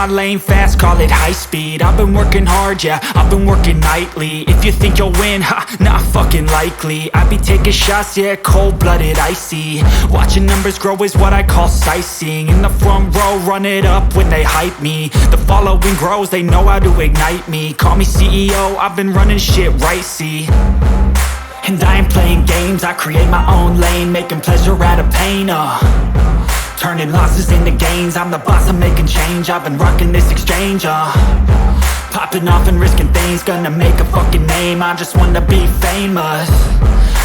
lane fast, call it high speed. I've been working hard, yeah, I've been working nightly. If you think you'll win, ha, not fucking likely. I be taking shots, yeah, cold-blooded, icy. Watching numbers grow is what I call sightseeing. In the front row, run it up when they hype me. The following grows, they know how to ignite me. Call me CEO, I've been running shit right, see. And I ain't playing games, I create my own lane, making pleasure out of pain, turning losses into gains. I'm the boss, I'm making change. I've been rocking this exchange, popping off and risking things. Gonna make a fucking name, I just wanna be famous.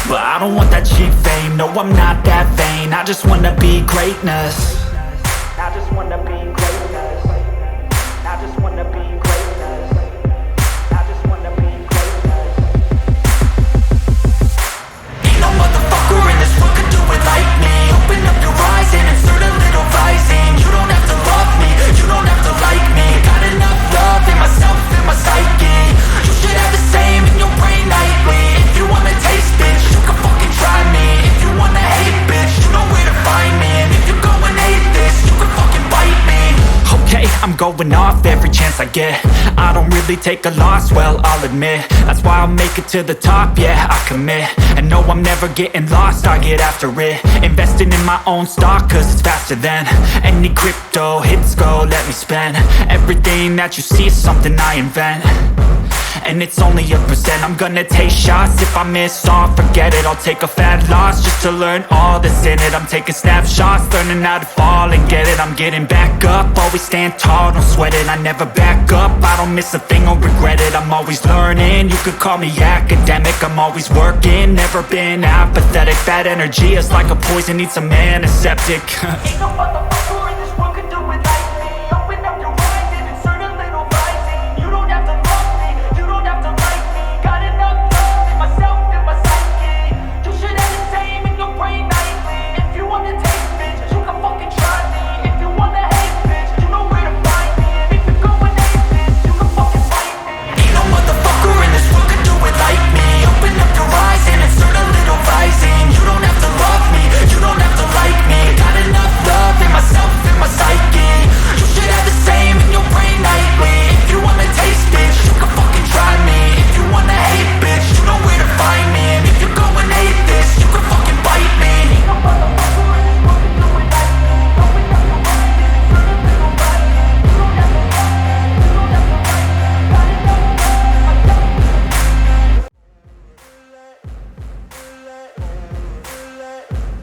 But I don't want that cheap fame, no I'm not that vain. I just wanna be greatness. I just wanna be greatness. I just wanna be greatness. I just wanna be greatness. Ain't no motherfucker in this world could do it like me. Open up your eyes and insert a little rising. You don't have to love me, you don't have to like me. Got enough love in myself, in my psyche. You should have the same in your brain nightly. If you wanna taste, bitch, you can fucking try me. If you wanna hate, bitch, you know where to find me. And if you go and hate this, you can fucking bite me. Okay, I'm going off every chance I get. I don't really take a loss, well, I'll admit. That's why I'll make it to the top, yeah, I commit. And no, I'm never getting lost, I get after it. Investing in my own stock, cause it's faster than any crypto hits go, let me spend. Everything that you see is something I invent. And it's only a percent. I'm gonna take shots. If I miss all, forget it. I'll take a fat loss just to learn all that's in it. I'm taking snapshots, learning how to fall and get it. I'm getting back up, always stand tall, don't sweat it. I never back up, I don't miss a thing or regret it. I'm always learning, you could call me academic. I'm always working, never been apathetic. Bad energy is like a poison, needs some antiseptic. Ain't no motherfucker in this world could do it like me. Open up your eyes and insert a little rising. You don't have to love me, you don't have to like me. Got enough love in myself, in my psyche. You should have the same in your brain nightly. If you wanna taste, bitch, you can fucking try me. If you wanna hate, bitch, you know where to find me. And if you go and hate this, you can fucking fight me. Ain't no motherfucker in this world could do it like me. Open up your eyes and insert a little rising. You don't have to love me, you don't have to like me. Got enough love in myself, in my psyche. You should have the same in your brain nightly. If you wanna taste, bitch, you can fucking try me. If you wanna hate, bitch, you know where to find me. And if you go and hate this, you can fucking bite me. Ain't no motherfucker in this world could do it like me. Open up your eyes and insert a little rising. You don't have to love me, you don't have to like me. Got enough love in myself.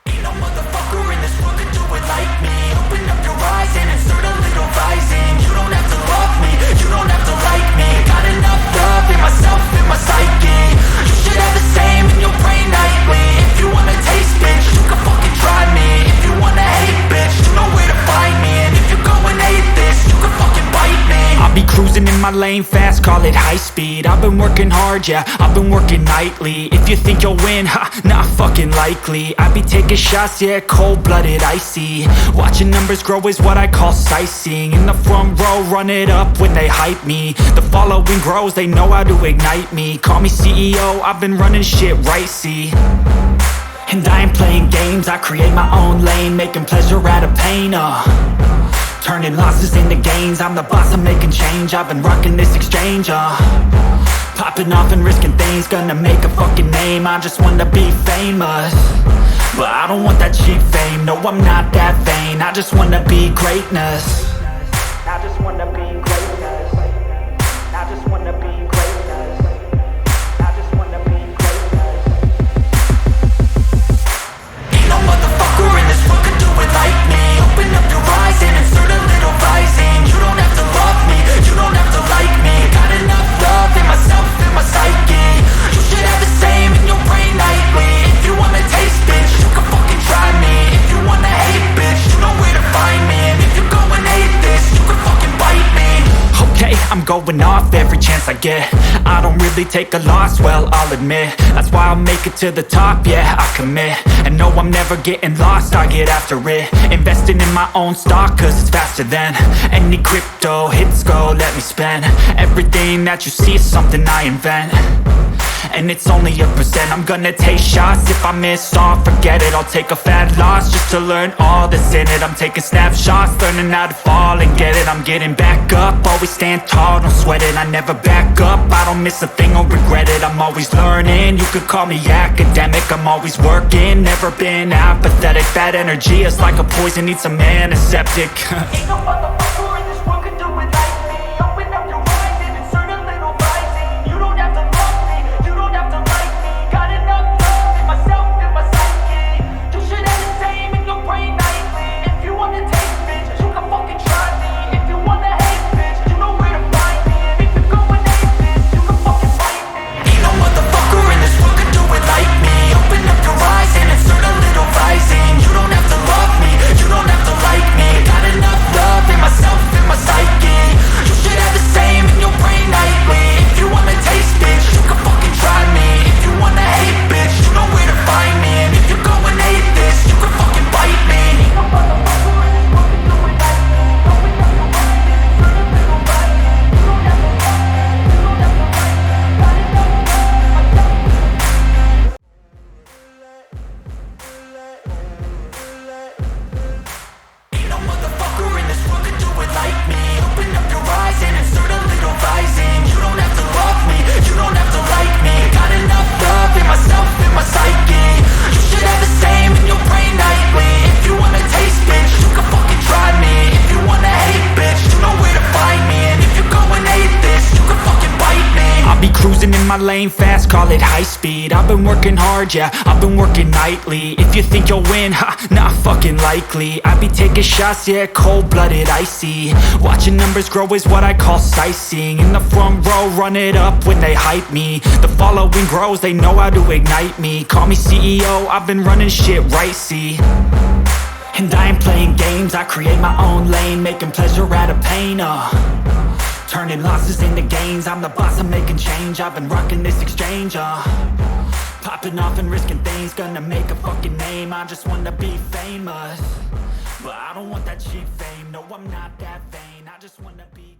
Ain't no motherfucker in this world could do it like me. Open up your eyes and insert a little rising. You don't have to love me, you don't have to like me. Got enough love in myself, in my psyche. You should have the same in your brain nightly. If you wanna taste, bitch, you can fucking try me. If you wanna hate, bitch, you know where to find me. And if you go and hate this, you can fucking bite me. I'll be cruising in my lane fast, call it high speed. I've been working hard, yeah, I've been working nightly. If you think you'll win, ha, not fucking likely. I be taking shots, yeah, cold-blooded, icy. Watching numbers grow is what I call sightseeing. In the front row, run it up when they hype me. The following grows, they know how to ignite me. Call me CEO, I've been running shit right, see. And I ain't playing games, I create my own lane, making pleasure out of pain, turning losses into gains. I'm the boss, I'm making change. I've been rocking this exchange, popping off and risking things. Gonna make a fucking name, I just wanna be famous. But I don't want that cheap fame, no I'm not that vain. I just wanna be greatness. I just wanna be greatness. I just wanna be greatness. I just wanna be greatness. Ain't no motherfucker in this world could do it like me. Open up your eyes and insert a little rising. You don't have to love me, you don't have to like me. Got enough love in myself, in my psyche. You should have the same in your brain nightly. If you wanna taste, bitch, you can fucking try me. If you wanna hate, bitch, you know where to find me. And if you go and hate this, you can fucking bite me. Okay, I'm going off every chance I get. I don't really take a loss, well, I'll admit. That's why I'll make it to the top, yeah, I commit. And no, I'm never getting lost, I get after it. Investing in my own stock, cause it's faster than any crypto hits go, let me spend. Everything that you see is something I invent. and it's only a percent. I'm gonna take shots, if I miss all, forget it. I'll take a fat loss just to learn all that's in it. I'm taking snapshots, learning how to fall and get it. I'm getting back up, always stand tall, don't sweat it. I never back up, I don't miss a thing or regret it. I'm always learning, you could call me academic. I'm always working, never been apathetic. Bad energy is like a poison, needs some antiseptic. Ain't no motherfucker in this world can do it like me. Open up your eyes and insert a little rising. You don't have to love me, you don't have to like me. Got enough love in myself and my psyche. You should have the same in your brain nightly. If you wanna taste, bitch, you can fucking try me. If you wanna hate, bitch, you know where to find me. And if you're going hate, bitch, you can fucking fight me. Ain't no motherfucker in this world can do it like me. Open up your eyes and insert a little rising. You don't have to love me, you don't have to like me. Got enough love in myself and my psyche. You should have the same in your brain nightly. If you wanna taste, bitch, you can fucking try me. If you wanna hate, bitch, you know where to find me. And if you're going hate this, you can fucking bite me. Ain't no motherfucker in this world can do it like me. Open up your eyes and insert a little rising. You don't have to love me, you don't have to like me. Got enough love in myself. Ain't no motherfucker in this world can do it like me. Open up your eyes and insert a little rising. You don't have to love me, you don't have to like me. Got enough love in myself and my psyche. You should have the same in your brain nightly. If you wanna taste, bitch, you can fucking try me. If you wanna hate, bitch, you know where to find me. And if you're going hate this, you can fucking bite me. I'll be cruising in my lane fast, call it high speed. I've been working hard, yeah, I've been working nightly. If you think you'll win, ha, not fucking likely. I be taking shots, yeah, cold-blooded, icy. Watching numbers grow is what I call sightseeing. In the front row, run it up when they hype me. The following grows, they know how to ignite me. Call me CEO, I've been running shit right, see. And I ain't playing games, I create my own lane. Making pleasure out of pain, turning losses into gains. I'm the boss, I'm making change. I've been rocking this exchange, popping off and risking things. Gonna make a fucking name, I just wanna be famous. But I don't want that cheap fame, no I'm not that vain. I just wanna be